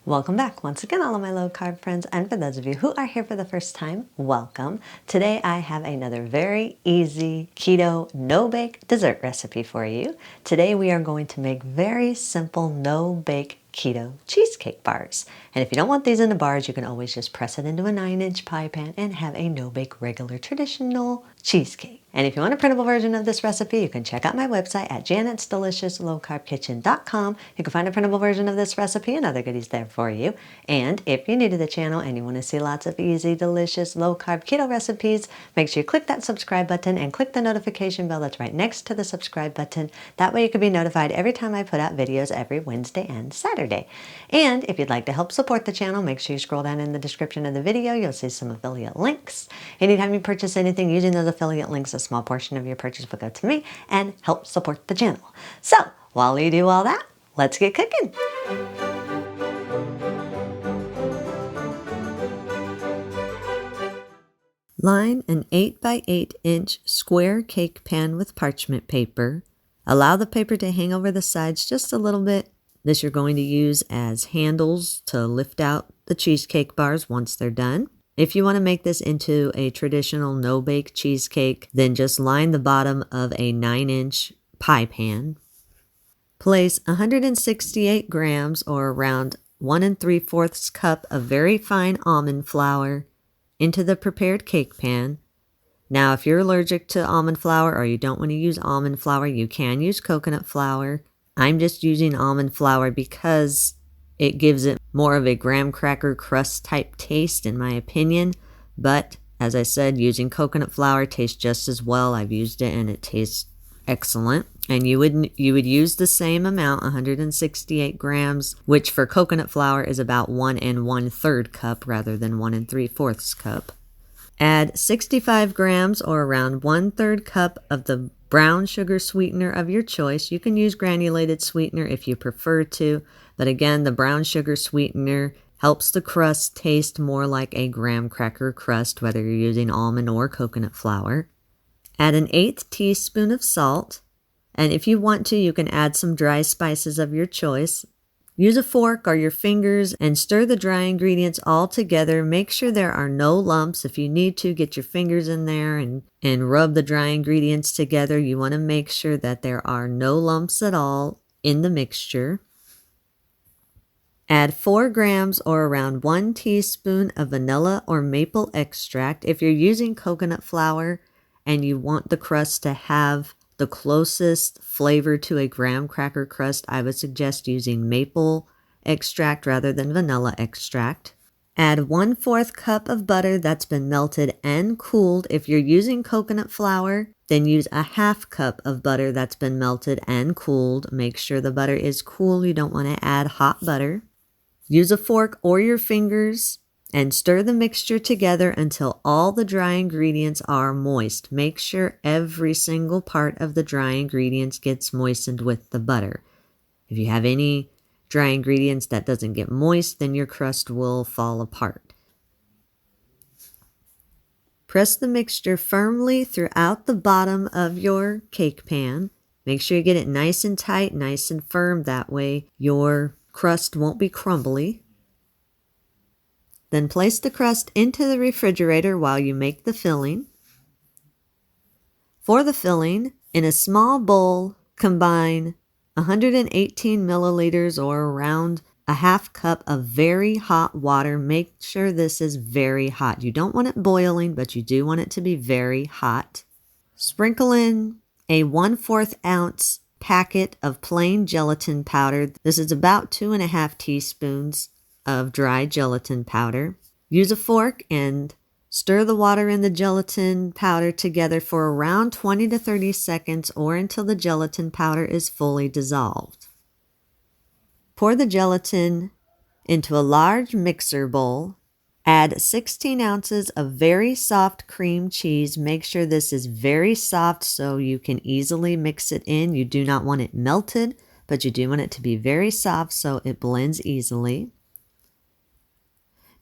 Welcome back once again, all of my low carb friends, and for those of you who are here for the first time, welcome. Today I have another very easy keto no-bake dessert recipe for you. Today we are going to make very simple no-bake keto cheesecake bars. And if you don't want these in the bars, you can always just press it into a 9-inch pie pan and have a no-bake regular traditional cheesecake. And if you want a printable version of this recipe, you can check out my website at janet'sdeliciouslowcarbkitchen.com. You can find a printable version of this recipe and other goodies there for you. And if you're new to the channel and you want to see lots of easy, delicious, low-carb keto recipes, make sure you click that subscribe button and click the notification bell that's right next to the subscribe button. That way you can be notified every time I put out videos every Wednesday and Saturday. And if you'd like to help support the channel, make sure you scroll down in the description of the video. You'll see some affiliate links. Anytime you purchase anything using those affiliate links, a small portion of your purchase will go to me and help support the channel. So while you do all that, let's get cooking. Line an 8 by 8 inch square cake pan with parchment paper. Allow the paper to hang over the sides just a little bit. This you're going to use as handles to lift out the cheesecake bars once they're done. If you want to make this into a traditional no-bake cheesecake, then just line the bottom of a 9-inch pie pan. Place 168 grams or around 1 3/4 cup of very fine almond flour into the prepared cake pan. Now, if you're allergic to almond flour or you don't want to use almond flour, you can use coconut flour. I'm just using almond flour because it gives it more of a graham cracker crust type taste in my opinion. But as I said, using coconut flour tastes just as well. I've used it and it tastes excellent. And you would use the same amount, 168 grams, which for coconut flour is about 1 1/3 cup rather than 1 3/4 cup. Add 65 grams or around 1/3 cup of the brown sugar sweetener of your choice. You can use granulated sweetener if you prefer to, but again, the brown sugar sweetener helps the crust taste more like a graham cracker crust, whether you're using almond or coconut flour. Add an 1/8 teaspoon of salt, and if you want to, you can add some dry spices of your choice. Use a fork or your fingers and stir the dry ingredients all together. Make sure there are no lumps. If you need to, get your fingers in there and rub the dry ingredients together. You want to make sure that there are no lumps at all in the mixture. Add 4 grams or around 1 teaspoon of vanilla or maple extract. If you're using coconut flour and you want the crust to have the closest flavor to a graham cracker crust, I would suggest using maple extract rather than vanilla extract. Add 1/4 cup of butter that's been melted and cooled. If you're using coconut flour, then use a 1/2 cup of butter that's been melted and cooled. Make sure the butter is cool. You don't want to add hot butter. Use a fork or your fingers and stir the mixture together until all the dry ingredients are moist. Make sure every single part of the dry ingredients gets moistened with the butter. If you have any dry ingredients that doesn't get moist, then your crust will fall apart. Press the mixture firmly throughout the bottom of your cake pan. Make sure you get it nice and tight, nice and firm. That way your crust won't be crumbly. Then place the crust into the refrigerator while you make the filling. For the filling, in a small bowl, combine 118 milliliters or around a 1/2 cup of very hot water. Make sure this is very hot. You don't want it boiling, but you do want it to be very hot. Sprinkle in a 1/4 ounce packet of plain gelatin powder. This is about 2.5 teaspoons of dry gelatin powder. Use a fork and stir the water and the gelatin powder together for around 20 to 30 seconds or until the gelatin powder is fully dissolved. Pour the gelatin into a large mixer bowl. Add 16 ounces of very soft cream cheese. Make sure this is very soft so you can easily mix it in. You do not want it melted, but you do want it to be very soft so it blends easily.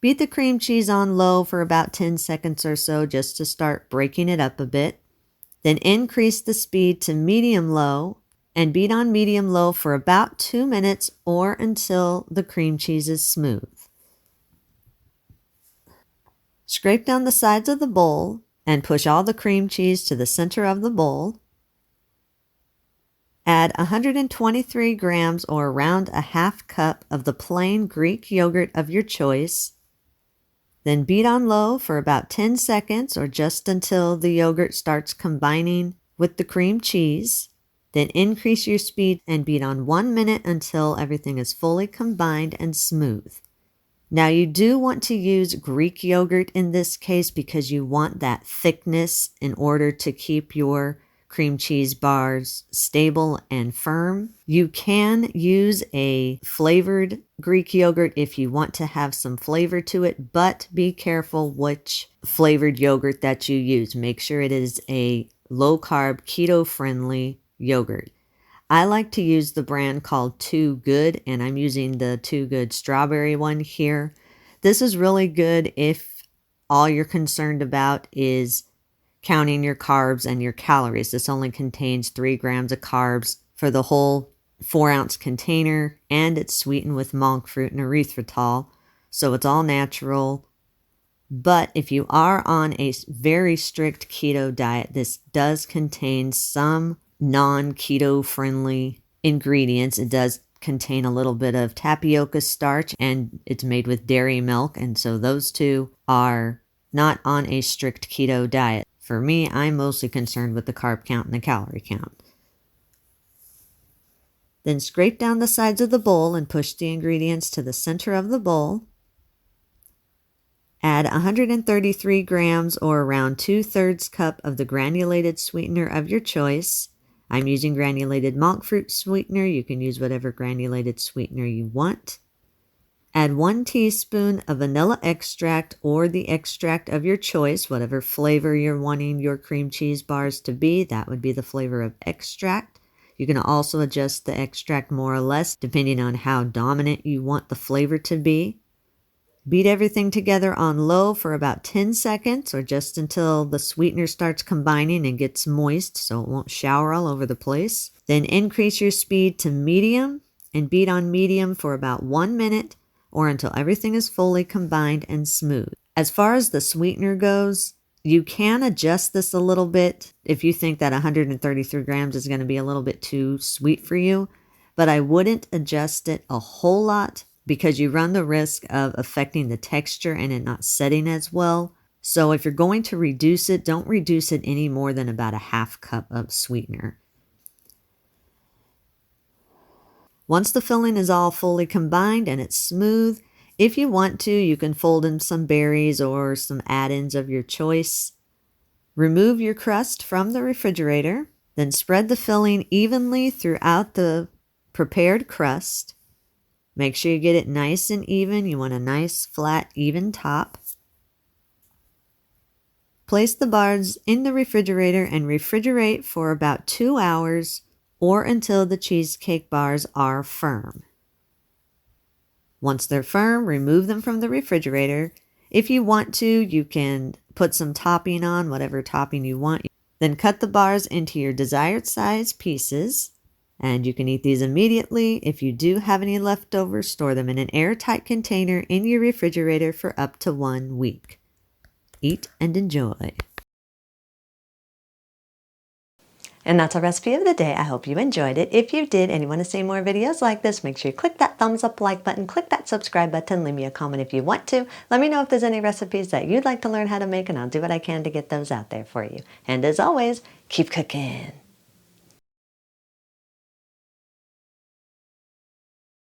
Beat the cream cheese on low for about 10 seconds or so just to start breaking it up a bit. Then increase the speed to medium-low and beat on medium-low for about 2 minutes or until the cream cheese is smooth. Scrape down the sides of the bowl and push all the cream cheese to the center of the bowl. Add 123 grams or around a half cup of the plain Greek yogurt of your choice. Then beat on low for about 10 seconds or just until the yogurt starts combining with the cream cheese. Then increase your speed and beat on 1 minute until everything is fully combined and smooth. Now you do want to use Greek yogurt in this case because you want that thickness in order to keep your cream cheese bars stable and firm. You can use a flavored Greek yogurt if you want to have some flavor to it, but be careful which flavored yogurt that you use. Make sure it is a low-carb, keto-friendly yogurt. I like to use the brand called Too Good, and I'm using the Too Good strawberry one here. This is really good if all you're concerned about is counting your carbs and your calories. This only contains 3 grams of carbs for the whole 4-ounce container, and it's sweetened with monk fruit and erythritol, so it's all natural. But if you are on a very strict keto diet, this does contain some non-keto friendly ingredients. It does contain a little bit of tapioca starch, and it's made with dairy milk, and so those two are not on a strict keto diet. For me, I'm mostly concerned with the carb count and the calorie count. Then scrape down the sides of the bowl and push the ingredients to the center of the bowl. Add 133 grams or around 2/3 cup of the granulated sweetener of your choice. I'm using granulated monk fruit sweetener. You can use whatever granulated sweetener you want. Add 1 teaspoon of vanilla extract or the extract of your choice, whatever flavor you're wanting your cream cheese bars to be. That would be the flavor of extract. You can also adjust the extract more or less depending on how dominant you want the flavor to be. Beat everything together on low for about 10 seconds or just until the sweetener starts combining and gets moist so it won't shower all over the place. Then increase your speed to medium and beat on medium for about 1 minute or until everything is fully combined and smooth. As far as the sweetener goes, you can adjust this a little bit if you think that 133 grams is going to be a little bit too sweet for you, but I wouldn't adjust it a whole lot because you run the risk of affecting the texture and it not setting as well. So if you're going to reduce it, don't reduce it any more than about a half cup of sweetener. Once the filling is all fully combined and it's smooth, if you want to, you can fold in some berries or some add-ins of your choice. Remove your crust from the refrigerator, then spread the filling evenly throughout the prepared crust. Make sure you get it nice and even. You want a nice, flat, even top. Place the bars in the refrigerator and refrigerate for about 2 hours or until the cheesecake bars are firm. Once they're firm, remove them from the refrigerator. If you want to, you can put some topping on, whatever topping you want. Then cut the bars into your desired size pieces. And you can eat these immediately. If you do have any leftovers, store them in an airtight container in your refrigerator for up to 1 week. Eat and enjoy. And that's our recipe of the day. I hope you enjoyed it. If you did and you want to see more videos like this, make sure you click that thumbs up like button, click that subscribe button, leave me a comment if you want to. Let me know if there's any recipes that you'd like to learn how to make, and I'll do what I can to get those out there for you. And as always, keep cooking.